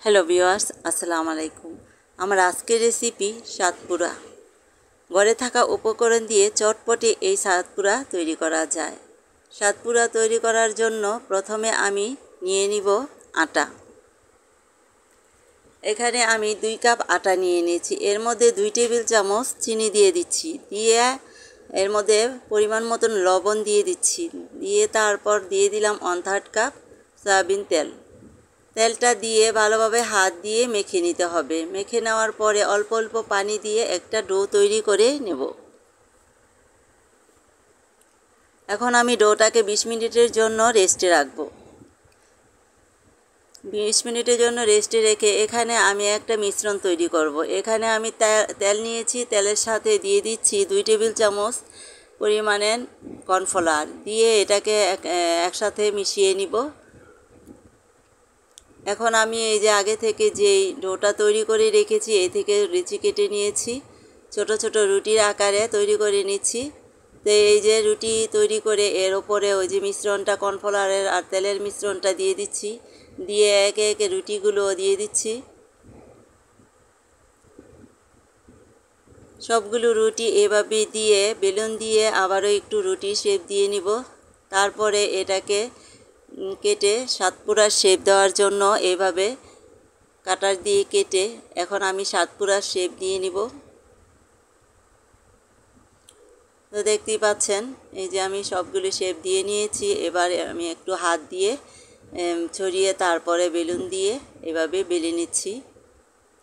Hello viewers, আসসালামু আলাইকুম। আমার আজকের রেসিপি সাতপুরা। ঘরে থাকা উপকরণ দিয়ে চটপটে এই সাতপুরা তৈরি করা যায়। সাতপুরা তৈরি করার জন্য প্রথমে আমি নিয়ে নিব আটা। এখানে আমি 2 কাপ আটা নিয়ে নিয়েছি। এর মধ্যে 2 টেবিল চামচ চিনি দিয়ে দিচ্ছি। দিয়ে এর মধ্যে পরিমাণ মতন লবণ দিয়ে দিচ্ছি। দিয়ে তারপর দিয়ে দিলাম 1/3 কাপ সয়াবিন তেল। তেলটা দিয়ে ভালোভাবে হাত দিয়ে মেখে নিতে হবে। মেখে নেওয়ার পরে অল্প অল্প পানি দিয়ে একটা ডো তৈরি করে নেব। এখন আমি ডোটাকে 20 মিনিটের জন্য রেস্টে রাখব। 20 মিনিটের জন্য রেস্টে রেখে এখানে আমি একটা মিশ্রণ তৈরি করব। এখানে আমি তেল নিয়েছি, তেলের সাথে দিয়ে দিচ্ছি 2 টেবিল চামচ পরিমাণের কর্নফ্লাওয়ার। দিয়ে এটাকে একসাথে মিশিয়ে নিব। এখন আমি এই যে আগে থেকে যেই ডোটা তৈরি করে রেখেছি এই থেকে লিচি কেটে নিয়েছি, ছোট ছোট রুটির আকারে তৈরি করে নিচ্ছি। তো এই যে রুটি তৈরি করে এর ওপরে ওই যে মিশ্রণটা কর্নফ্লাওয়ারের আর তেলের মিশ্রণটা দিয়ে দিচ্ছি। দিয়ে একে একে রুটিগুলো দিয়ে দিচ্ছি। সবগুলো রুটি এভাবে দিয়ে বেলুন দিয়ে আবারও একটু রুটি শেপ দিয়ে নিব। তারপরে এটাকে কেটে সাতপুরার শেপ দেওয়ার জন্য এভাবে কাটার দিয়ে কেটে এখন আমি সাতপুরার শেপ দিয়ে নিব। তো দেখতেই পাচ্ছেন এই যে আমি সবগুলো শেপ দিয়ে নিয়েছি। এবার আমি একটু হাত দিয়ে ছড়িয়ে তারপরে বেলুন দিয়ে এভাবে বেলে নিচ্ছি।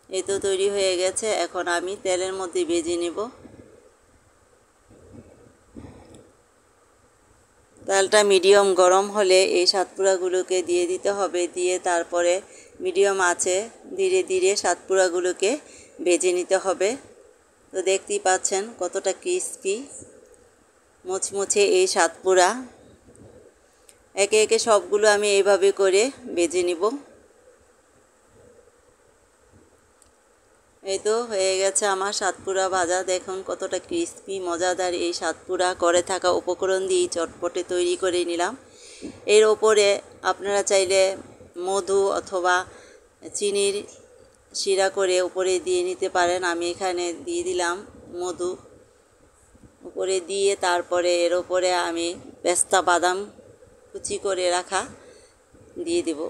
এই তো তৈরি হয়ে গেছে। এখন আমি তেলের মধ্যে ভেজে নেব। তেলটা মিডিয়াম গরম হলে এই সাতপুরাগুলোকে দিয়ে দিতে হবে। দিয়ে তারপরে মিডিয়াম আঁচে ধীরে ধীরে সাতপুরাগুলোকে ভেজে নিতে হবে। তো দেখতেই পাচ্ছেন কতটা ক্রিস্পি মুচমুচে এই সাতপুরা। একে একে সবগুলো আমি এইভাবে করে ভেজে নিব। এই তো হয়ে গেছে আমার সাতপুরা ভাজা। দেখুন কতটা ক্রিস্পি মজাদার এই সাতপুরা। ঘরে থাকা উপকরণ দিয়ে চটপটে তৈরি করে নিলাম। এর ওপরে আপনারা চাইলে মধু অথবা চিনির শিরা করে উপরে দিয়ে নিতে পারেন। আমি এখানে দিয়ে দিলাম মধু উপরে দিয়ে তারপরে এর ওপরে আমি পেস্তা বাদাম কুচি করে রাখা দিয়ে দেব।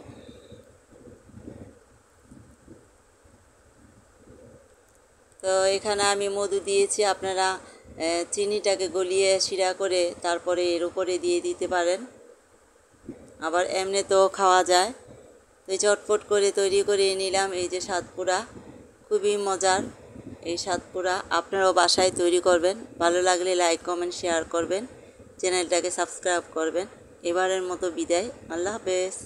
তো এখানে আমি মধু দিয়েছি, আপনারা চিনিটাকে গলিয়ে শিরা করে তারপরে এর উপরে দিয়ে দিতে পারেন। আবার এমনিতেও খাওয়া যায়। তো চটপট করে তৈরি করে নিলাম এই যে সাতপুরা। খুবই মজার এই সাতপুরা। আপনারাও বাসায় তৈরি করবেন। ভালো লাগলে লাইক কমেন্ট শেয়ার করবেন, চ্যানেলটাকে সাবস্ক্রাইব করবেন। এবারের মতো বিদায়। আল্লাহ হাফেজ।